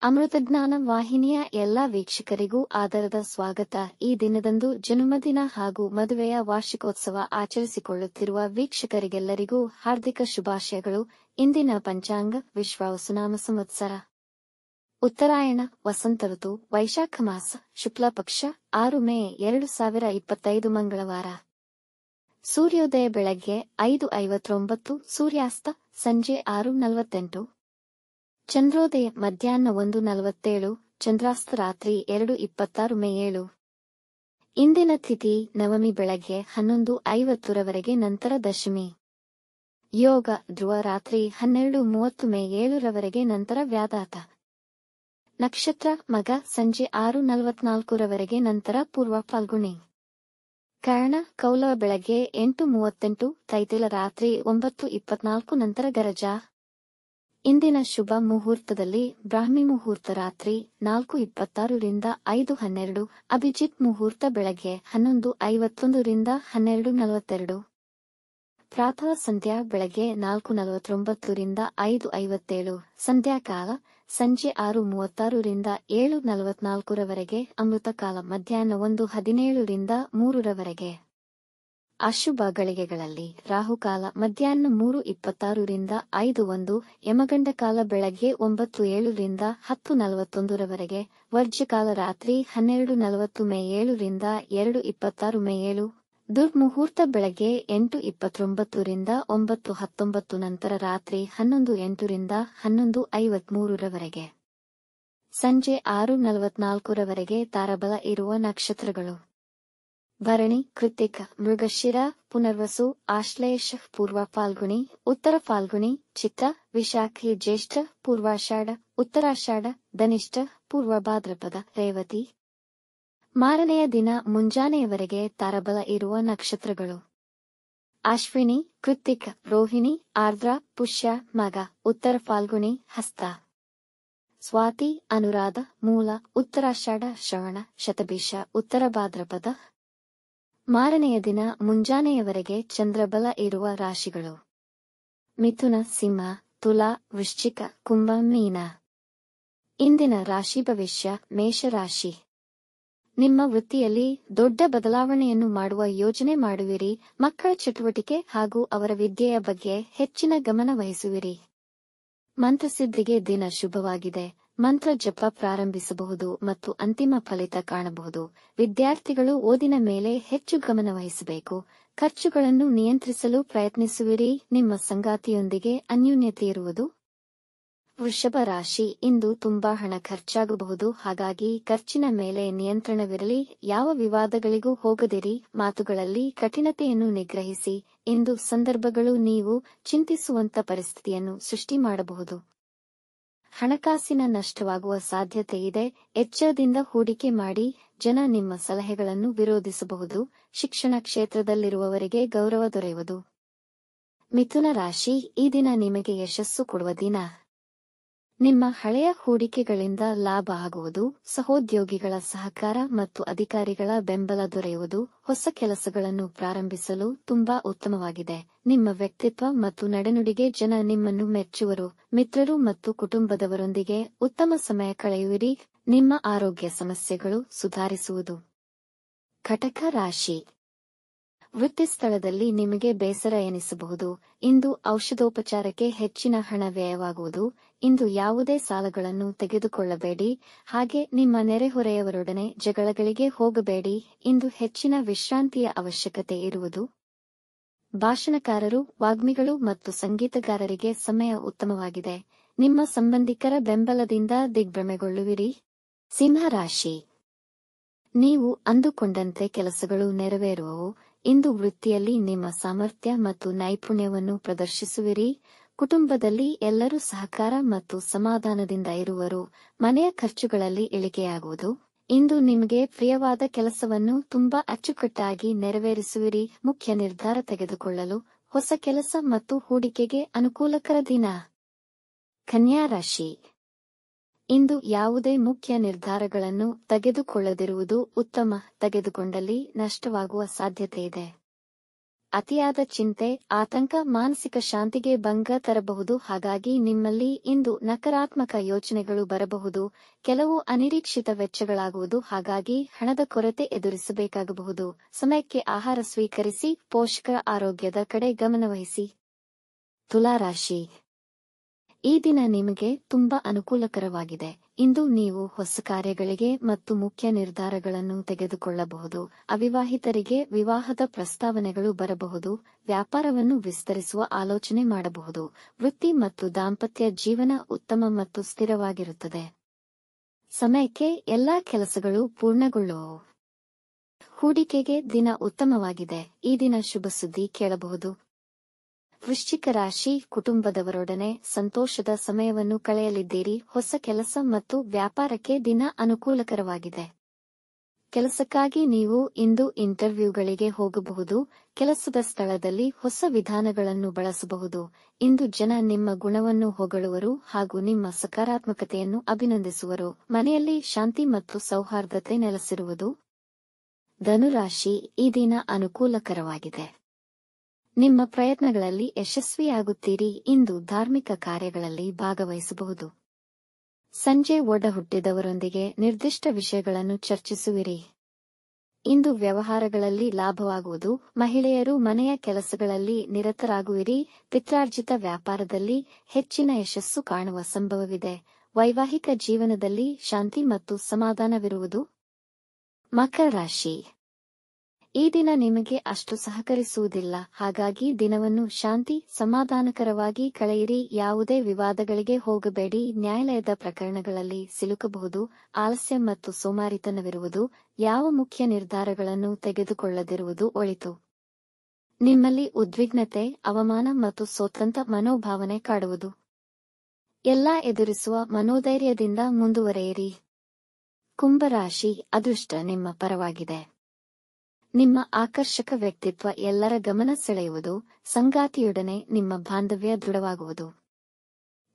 ಅಮೃತಜ್ಞಾನ ವಾಹಿನಿಯ ಎಲ್ಲಾ ವೀಕ್ಷಕರಿಗೂ ಆದರದ ಸ್ವಾಗತ. ಈ ದಿನದಂದು ಜನ್ಮದಿನ ಹಾಗೂ ಮದುವೆಯ ವಾರ್ಷಿಕೋತ್ಸವ ಆಚರಿಸಿಕೊಳ್ಳುತ್ತಿರುವ ವೀಕ್ಷಕರಿಗೆಲ್ಲರಿಗೂ ಹಾರ್ದಿಕ ಶುಭಾಶಯಗಳು. ಇಂದಿನ ಪಂಚಾಂಗ ವಿಶ್ವಾವಸುನಾಮ ಸಂವತ್ಸರ ಉತ್ತರಾಯಣ ವಸಂತ ಋತು ವೈಶಾಖ ಮಾಸ ಶುಕ್ಲ ಪಕ್ಷ 6 ಮೇ 2025 ಮಂಗಳವಾರ. ಸೂರ್ಯೋದಯ ಬೆಳಗ್ಗೆ 5:59, ಸೂರ್ಯಾಸ್ತ ಸಂಜೆ 6:48. ಚಂದ್ರೋದಯ ಮಧ್ಯಾಹ್ನ 1:47, ಚಂದ್ರಾಸ್ತ ರಾತ್ರಿ 2:26 ಮೇ 7. ಇಂದಿನ ತಿಥಿ ನವಮಿ ಬೆಳಗ್ಗೆ 11:50 ರವರೆಗೆ, ನಂತರ ದಶಮಿ. ಯೋಗ ಧ್ರುವ ರಾತ್ರಿ 12:30 ಮೇ 7 ರವರೆಗೆ, ನಂತರ ವ್ಯಾಧಾತ. ನಕ್ಷತ್ರ ಮಗ ಸಂಜೆ 6:44 ರವರೆಗೆ, ನಂತರ ಪೂರ್ವ ಫಾಲ್ಗುಣಿ. ಕರ್ಣ ಕೌಲವ ಬೆಳಗ್ಗೆ 8:38, ತೈತಿಲ ರಾತ್ರಿ 9:24, ನಂತರ ಗರಜ. ಇಂದಿನ ಶುಭ ಮುಹೂರ್ತದಲ್ಲಿ ಬ್ರಾಹ್ಮಿ ಮುಹೂರ್ತ ರಾತ್ರಿ 4:26 ರಿಂದ 5:12, ಅಭಿಜಿತ್ ಮುಹೂರ್ತ ಬೆಳಗ್ಗೆ 11:51 ರಿಂದ 12:42. ಪ್ರಾತಃ ಸಂಧ್ಯಾ ಬೆಳಗ್ಗೆ 4:49 ರಿಂದ 5:57, ಸಂಧ್ಯಾಕಾಲ ಸಂಜೆ 6:36 ರಿಂದ 7:44 ರವರೆಗೆ, ಅಮೃತಕಾಲ ಮಧ್ಯಾಹ್ನ 1:17 ರಿಂದ 3 ರವರೆಗೆ. ಅಶುಭ ಗಳಿಗೆಗಳಲ್ಲಿ ರಾಹುಕಾಲ ಮಧ್ಯಾಹ್ನ 3:26 ರಿಂದ 5:01, ಯಮಗಂಡ ಕಾಲ ಬೆಳಗ್ಗೆ 9:07 ರಿಂದ 10:41 ರವರೆಗೆ, ವರ್ಜ್ಯಕಾಲ ರಾತ್ರಿ 12:40 ಮೇ 7 ರಿಂದ 2:26 ಮೇ 7. ದುರ್ಮುಹೂರ್ತ ಬೆಳಗ್ಗೆ 8:29 ರಿಂದ 9:19, ನಂತರ ರಾತ್ರಿ 11:08 ರಿಂದ 11:53 ರವರೆಗೆ. ಸಂಜೆ 6:44 ರವರೆಗೆ. ತಾರಬಲ ಇರುವ ನಕ್ಷತ್ರಗಳು: ಭರಣಿ, ಕೃತ್ತಿಕ, ಮೃಗಶಿರ, ಪುನರ್ವಸು, ಆಶ್ಲೇಷ, ಪೂರ್ವ ಫಾಲ್ಗುಣಿ, ಉತ್ತರ ಫಾಲ್ಗುಣಿ, ಚಿತ್ತ, ವಿಶಾಖಿ, ಜ್ಯೇಷ್ಠ, ಪೂರ್ವಾಷಾಢ, ಉತ್ತರಾಷಾಢ, ಧನಿಷ್ಠ, ಪೂರ್ವ ಭಾದ್ರಪದ, ರೇವತಿ. ಮಾರನೆಯ ದಿನ ಮುಂಜಾನೆಯವರೆಗೆ ತಾರಬಲ ಇರುವ ನಕ್ಷತ್ರಗಳು: ಅಶ್ವಿನಿ, ಕೃತ್ತಿಕ, ರೋಹಿಣಿ, ಆರ್ದ್ರ, ಪುಷ್ಯ, ಮಗ, ಉತ್ತರ ಫಾಲ್ಗುಣಿ, ಹಸ್ತ. ಸ್ವಾತಿ, ಅನುರಾಧ, ಮೂಲ, ಉತ್ತರಾಷಾಢ, ಶ್ರವಣ, ಶತಭಿಷ, ಉತ್ತರ ಭಾದ್ರಪದ. ಮಾರನೆಯ ದಿನ ಮುಂಜಾನೆಯವರೆಗೆ ಚಂದ್ರಬಲ ಇರುವ ರಾಶಿಗಳು: ಮಿಥುನ, ಸಿಂಹ, ತುಲಾ, ವೃಶ್ಚಿಕ, ಕುಂಭ, ಮೀನ. ಇಂದಿನ ರಾಶಿ ಭವಿಷ್ಯ: ಮೇಷರಾಶಿ. ನಿಮ್ಮ ವೃತ್ತಿಯಲ್ಲಿ ದೊಡ್ಡ ಬದಲಾವಣೆಯನ್ನು ಮಾಡುವ ಯೋಜನೆ ಮಾಡುವಿರಿ. ಮಕ್ಕಳ ಚಟುವಟಿಕೆ ಹಾಗೂ ಅವರ ವಿದ್ಯೆಯ ಬಗ್ಗೆ ಹೆಚ್ಚಿನ ಗಮನ ವಹಿಸುವಿರಿ. ಮಂತ್ರಸಿದ್ಧಿಗೆ ದಿನ ಶುಭವಾಗಿದೆ. ಮಂತ್ರ ಜಪ ಪ್ರಾರಂಭಿಸಬಹುದು ಮತ್ತು ಅಂತಿಮ ಫಲಿತ ಕಾಣಬಹುದು. ವಿದ್ಯಾರ್ಥಿಗಳು ಓದಿನ ಮೇಲೆ ಹೆಚ್ಚು ಗಮನ ವಹಿಸಬೇಕು. ಖರ್ಚುಗಳನ್ನು ನಿಯಂತ್ರಿಸಲು ಪ್ರಯತ್ನಿಸುವಿರಿ. ನಿಮ್ಮ ಸಂಗಾತಿಯೊಂದಿಗೆ ಅನ್ಯೋನ್ಯತೆ ಇರುವುದು. ವೃಷಭ ರಾಶಿ. ಇಂದು ತುಂಬಾ ಹಣ ಖರ್ಚಾಗಬಹುದು, ಹಾಗಾಗಿ ಖರ್ಚಿನ ಮೇಲೆ ನಿಯಂತ್ರಣವಿರಲಿ. ಯಾವ ವಿವಾದಗಳಿಗೂ ಹೋಗದಿರಿ. ಮಾತುಗಳಲ್ಲಿ ಕಠಿಣತೆಯನ್ನು ನಿಗ್ರಹಿಸಿ. ಇಂದು ಸಂದರ್ಭಗಳು ನೀವು ಚಿಂತಿಸುವಂತ ಪರಿಸ್ಥಿತಿಯನ್ನು ಸೃಷ್ಟಿ ಮಾಡಬಹುದು. ಹಣಕಾಸಿನ ನಷ್ಟವಾಗುವ ಸಾಧ್ಯತೆ ಇದೆ. ಎಚ್ಚರದಿಂದ ಹೂಡಿಕೆ ಮಾಡಿ. ಜನ ನಿಮ್ಮ ಸಲಹೆಗಳನ್ನು ವಿರೋಧಿಸಬಹುದು. ಶಿಕ್ಷಣ ಕ್ಷೇತ್ರದಲ್ಲಿರುವವರಿಗೆ ಗೌರವ ದೊರೆಯುವುದು. ಮಿಥುನ ರಾಶಿ. ಈ ದಿನ ನಿಮಗೆ ಯಶಸ್ಸು ಕೊಡುವ ದಿನ. ನಿಮ್ಮ ಹಳೆಯ ಹೂಡಿಕೆಗಳಿಂದ ಲಾಭ ಆಗುವುದು. ಸಹೋದ್ಯೋಗಿಗಳ ಸಹಕಾರ ಮತ್ತು ಅಧಿಕಾರಿಗಳ ಬೆಂಬಲ ದೊರೆಯುವುದು. ಹೊಸ ಕೆಲಸಗಳನ್ನು ಪ್ರಾರಂಭಿಸಲು ತುಂಬಾ ಉತ್ತಮವಾಗಿದೆ. ನಿಮ್ಮ ವ್ಯಕ್ತಿತ್ವ ಮತ್ತು ನಡೆನುಡಿಗೆ ಜನ ನಿಮ್ಮನ್ನು ಮೆಚ್ಚುವರು. ಮಿತ್ರರು ಮತ್ತು ಕುಟುಂಬದವರೊಂದಿಗೆ ಉತ್ತಮ ಸಮಯ ಕಳೆಯುವಿರಿ. ನಿಮ್ಮ ಆರೋಗ್ಯ ಸಮಸ್ಯೆಗಳು ಸುಧಾರಿಸುವುದು. ಕಟಕ ರಾಶಿ. ವೃತ್ತಿಸ್ಥಳದಲ್ಲಿ ನಿಮಗೆ ಬೇಸರ ಎನಿಸಬಹುದು. ಇಂದು ಔಷಧೋಪಚಾರಕ್ಕೆ ಹೆಚ್ಚಿನ ಹಣ ವ್ಯಯವಾಗುವುದು. ಇಂದು ಯಾವುದೇ ಸಾಲಗಳನ್ನು ತೆಗೆದುಕೊಳ್ಳಬೇಡಿ. ಹಾಗೆ ನಿಮ್ಮ ನೆರೆಹೊರೆಯವರೊಡನೆ ಜಗಳಗಳಿಗೆ ಹೋಗಬೇಡಿ. ಇಂದು ಹೆಚ್ಚಿನ ವಿಶ್ರಾಂತಿಯ ಅವಶ್ಯಕತೆ ಇರುವುದು. ಭಾಷಣಕಾರರು, ವಾಗ್ಮಿಗಳು ಮತ್ತು ಸಂಗೀತಗಾರರಿಗೆ ಸಮಯ ಉತ್ತಮವಾಗಿದೆ. ನಿಮ್ಮ ಸಂಬಂಧಿಕರ ಬೆಂಬಲದಿಂದ ದಿಗ್ಭ್ರಮೆಗೊಳ್ಳುವಿರಿ. ಸಿಂಹ ರಾಶಿ. ನೀವು ಅಂದುಕೊಂಡಂತೆ ಕೆಲಸಗಳು ನೆರವೇರುವವು. ಇಂದು ವೃತ್ತಿಯಲ್ಲಿ ನಿಮ್ಮ ಸಾಮರ್ಥ್ಯ ಮತ್ತು ನೈಪುಣ್ಯವನ್ನು ಪ್ರದರ್ಶಿಸುವಿರಿ. ಕುಟುಂಬದಲ್ಲಿ ಎಲ್ಲರೂ ಸಹಕಾರ ಮತ್ತು ಸಮಾಧಾನದಿಂದ ಇರುವರು. ಮನೆಯ ಖರ್ಚುಗಳಲ್ಲಿ ಇಳಿಕೆಯಾಗುವುದು. ಇಂದು ನಿಮಗೆ ಪ್ರಿಯವಾದ ಕೆಲಸವನ್ನು ತುಂಬಾ ಅಚ್ಚುಕಟ್ಟಾಗಿ ನೆರವೇರಿಸುವಿರಿ. ಮುಖ್ಯ ನಿರ್ಧಾರ ತೆಗೆದುಕೊಳ್ಳಲು ಹೊಸ ಕೆಲಸ ಮತ್ತು ಹೂಡಿಕೆಗೆ ಅನುಕೂಲಕರ ದಿನ. ಕನ್ಯಾ ರಾಶಿ. ಇಂದು ಯಾವುದೇ ಮುಖ್ಯ ನಿರ್ಧಾರಗಳನ್ನು ತೆಗೆದುಕೊಳ್ಳದಿರುವುದು ಉತ್ತಮ. ತೆಗೆದುಕೊಂಡಲ್ಲಿ ನಷ್ಟವಾಗುವ ಸಾಧ್ಯತೆ ಇದೆ. ಅತಿಯಾದ ಚಿಂತೆ, ಆತಂಕ ಮಾನಸಿಕ ಶಾಂತಿಗೆ ಭಂಗ ತರಬಹುದು. ಹಾಗಾಗಿ ನಿಮ್ಮಲ್ಲಿ ಇಂದು ನಕಾರಾತ್ಮಕ ಯೋಚನೆಗಳು ಬರಬಹುದು. ಕೆಲವು ಅನಿರೀಕ್ಷಿತ ವೆಚ್ಚಗಳಾಗುವುದು. ಹಾಗಾಗಿ ಹಣದ ಕೊರತೆ ಎದುರಿಸಬೇಕಾಗಬಹುದು. ಸಮಯಕ್ಕೆ ಆಹಾರ ಸ್ವೀಕರಿಸಿ, ಪೋಷಕರ ಆರೋಗ್ಯದ ಕಡೆ ಗಮನವಹಿಸಿ. ತುಲಾರಾಶಿ, ಈ ದಿನ ನಿಮಗೆ ತುಂಬಾ ಅನುಕೂಲಕರವಾಗಿದೆ. ಇಂದು ನೀವು ಹೊಸ ಕಾರ್ಯಗಳಿಗೆ ಮತ್ತು ಮುಖ್ಯ ನಿರ್ಧಾರಗಳನ್ನು ತೆಗೆದುಕೊಳ್ಳಬಹುದು. ಅವಿವಾಹಿತರಿಗೆ ವಿವಾಹದ ಪ್ರಸ್ತಾವನೆಗಳು ಬರಬಹುದು. ವ್ಯಾಪಾರವನ್ನು ವಿಸ್ತರಿಸುವ ಆಲೋಚನೆ ಮಾಡಬಹುದು. ವೃತ್ತಿ ಮತ್ತು ದಾಂಪತ್ಯ ಜೀವನ ಉತ್ತಮ ಮತ್ತು ಸ್ಥಿರವಾಗಿರುತ್ತದೆ. ಸಮಯಕ್ಕೆ ಎಲ್ಲಾ ಕೆಲಸಗಳು ಪೂರ್ಣಗೊಳ್ಳುವವು. ಹೂಡಿಕೆಗೆ ದಿನ ಉತ್ತಮವಾಗಿದೆ. ಈ ದಿನ ಶುಭ ಸುದ್ದಿ ಕೇಳಬಹುದು. ವೃಶ್ಚಿಕ ರಾಶಿ, ಕುಟುಂಬದವರೊಡನೆ ಸಂತೋಷದ ಸಮಯವನ್ನು ಕಳೆಯಲಿದ್ದೀರಿ. ಹೊಸ ಕೆಲಸ ಮತ್ತು ವ್ಯಾಪಾರಕ್ಕೆ ದಿನ ಅನುಕೂಲಕರವಾಗಿದೆ. ಕೆಲಸಕ್ಕಾಗಿ ನೀವು ಇಂದು ಇಂಟರ್ವ್ಯೂಗಳಿಗೆ ಹೋಗಬಹುದು. ಕೆಲಸದ ಸ್ಥಳದಲ್ಲಿ ಹೊಸ ವಿಧಾನಗಳನ್ನು ಬಳಸಬಹುದು. ಇಂದು ಜನ ನಿಮ್ಮ ಗುಣವನ್ನು ಹೊಗಳುವರು ಹಾಗೂ ನಿಮ್ಮ ಸಕಾರಾತ್ಮಕತೆಯನ್ನು ಅಭಿನಂದಿಸುವರು. ಮನೆಯಲ್ಲಿ ಶಾಂತಿ ಮತ್ತು ಸೌಹಾರ್ದತೆ ನೆಲೆಸಿರುವುದು. ಧನುರಾಶಿ, ಈ ದಿನ ಅನುಕೂಲಕರವಾಗಿದೆ. ನಿಮ್ಮ ಪ್ರಯತ್ನಗಳಲ್ಲಿ ಯಶಸ್ವಿಯಾಗುತ್ತೀರಿ. ಇಂದು ಧಾರ್ಮಿಕ ಕಾರ್ಯಗಳಲ್ಲಿ ಭಾಗವಹಿಸಬಹುದು. ಸಂಜೆ ಒಡಹುಟ್ಟಿದವರೊಂದಿಗೆ ನಿರ್ದಿಷ್ಟ ವಿಷಯಗಳನ್ನು ಚರ್ಚಿಸುವಿರಿ. ಇಂದು ವ್ಯವಹಾರಗಳಲ್ಲಿ ಲಾಭವಾಗುವುದು. ಮಹಿಳೆಯರು ಮನೆಯ ಕೆಲಸಗಳಲ್ಲಿ ನಿರತರಾಗುವಿರಿ. ಪಿತ್ರಾರ್ಜಿತ ವ್ಯಾಪಾರದಲ್ಲಿ ಹೆಚ್ಚಿನ ಯಶಸ್ಸು ಕಾಣುವ ಸಂಭವವಿದೆ. ವೈವಾಹಿಕ ಜೀವನದಲ್ಲಿ ಶಾಂತಿ ಮತ್ತು ಸಮಾಧಾನವಿರುವುದು. ಮಕರ ರಾಶಿ, ಈ ದಿನ ನಿಮಗೆ ಅಷ್ಟು ಸಹಕರಿಸುವುದಿಲ್ಲ. ಹಾಗಾಗಿ ದಿನವನ್ನು ಶಾಂತಿ ಸಮಾಧಾನಕರವಾಗಿ ಕಳೆಯಿರಿ. ಯಾವುದೇ ವಿವಾದಗಳಿಗೆ ಹೋಗಬೇಡಿ. ನ್ಯಾಯಾಲಯದ ಪ್ರಕರಣಗಳಲ್ಲಿ ಸಿಲುಕಬಹುದು. ಆಲಸ್ಯ ಮತ್ತು ಸೋಮಾರಿತನವಿರುವುದು. ಯಾವ ಮುಖ್ಯ ನಿರ್ಧಾರಗಳನ್ನು ತೆಗೆದುಕೊಳ್ಳದಿರುವುದು ಒಳಿತು. ನಿಮ್ಮಲ್ಲಿ ಉದ್ವಿಗ್ನತೆ, ಅವಮಾನ ಮತ್ತು ಸ್ವತಂತ್ರ ಮನೋಭಾವನೆ ಕಾಡುವುದು. ಎಲ್ಲಾ ಎದುರಿಸುವ ಮನೋಧೈರ್ಯದಿಂದ ಮುಂದುವರೆಯಿರಿ. ಕುಂಭರಾಶಿ, ಅದೃಷ್ಟ ನಿಮ್ಮ ಪರವಾಗಿದೆ. ನಿಮ್ಮ ಆಕರ್ಷಕ ವ್ಯಕ್ತಿತ್ವ ಎಲ್ಲರ ಗಮನ ಸೆಳೆಯುವುದು. ಸಂಗಾತಿಯೊಡನೆ ನಿಮ್ಮ ಬಾಂಧವ್ಯ ದೃಢವಾಗುವುದು.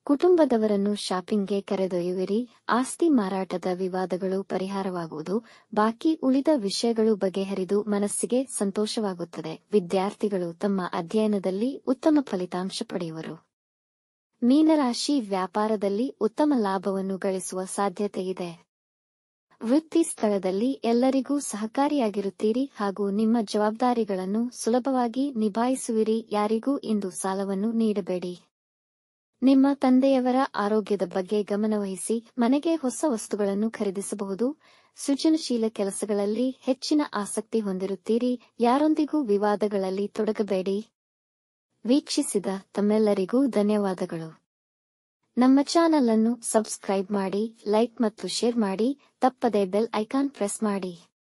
ಕುಟುಂಬದವರನ್ನು ಶಾಪಿಂಗ್ಗೆ ಕರೆದೊಯ್ಯುವಿರಿ. ಆಸ್ತಿ ಮಾರಾಟದ ವಿವಾದಗಳು ಪರಿಹಾರವಾಗುವುದು. ಬಾಕಿ ಉಳಿದ ವಿಷಯಗಳು ಬಗೆಹರಿದು ಮನಸ್ಸಿಗೆ ಸಂತೋಷವಾಗುತ್ತದೆ. ವಿದ್ಯಾರ್ಥಿಗಳು ತಮ್ಮ ಅಧ್ಯಯನದಲ್ಲಿ ಉತ್ತಮ ಫಲಿತಾಂಶ ಪಡೆಯುವರು. ಮೀನರಾಶಿ, ವ್ಯಾಪಾರದಲ್ಲಿ ಉತ್ತಮ ಲಾಭವನ್ನು ಗಳಿಸುವ ಸಾಧ್ಯತೆಯಿದೆ. ವೃತ್ತಿ ಸ್ಥಳದಲ್ಲಿ ಎಲ್ಲರಿಗೂ ಸಹಕಾರಿಯಾಗಿರುತ್ತೀರಿ ಹಾಗೂ ನಿಮ್ಮ ಜವಾಬ್ದಾರಿಗಳನ್ನು ಸುಲಭವಾಗಿ ನಿಭಾಯಿಸುವಿರಿ. ಯಾರಿಗೂ ಇಂದು ಸಾಲವನ್ನು ನೀಡಬೇಡಿ. ನಿಮ್ಮ ತಂದೆಯವರ ಆರೋಗ್ಯದ ಬಗ್ಗೆ ಗಮನವಹಿಸಿ. ಮನೆಗೆ ಹೊಸ ವಸ್ತುಗಳನ್ನು ಖರೀದಿಸಬಹುದು. ಸೃಜನಶೀಲ ಕೆಲಸಗಳಲ್ಲಿ ಹೆಚ್ಚಿನ ಆಸಕ್ತಿ ಹೊಂದಿರುತ್ತೀರಿ. ಯಾರೊಂದಿಗೂ ವಿವಾದಗಳಲ್ಲಿ ತೊಡಗಬೇಡಿ. ವೀಕ್ಷಿಸಿದ ತಮ್ಮೆಲ್ಲರಿಗೂ ಧನ್ಯವಾದಗಳು. ನಮ್ಮ ಚಾನಲ್ ಅನ್ನು ಸಬ್ಸ್ಕ್ರೈಬ್ ಮಾಡಿ, ಲೈಕ್ ಮತ್ತು ಶೇರ್ ಮಾಡಿ. ತಪ್ಪದೇ ಬೆಲ್ ಐಕಾನ್ ಪ್ರೆಸ್ ಮಾಡಿ.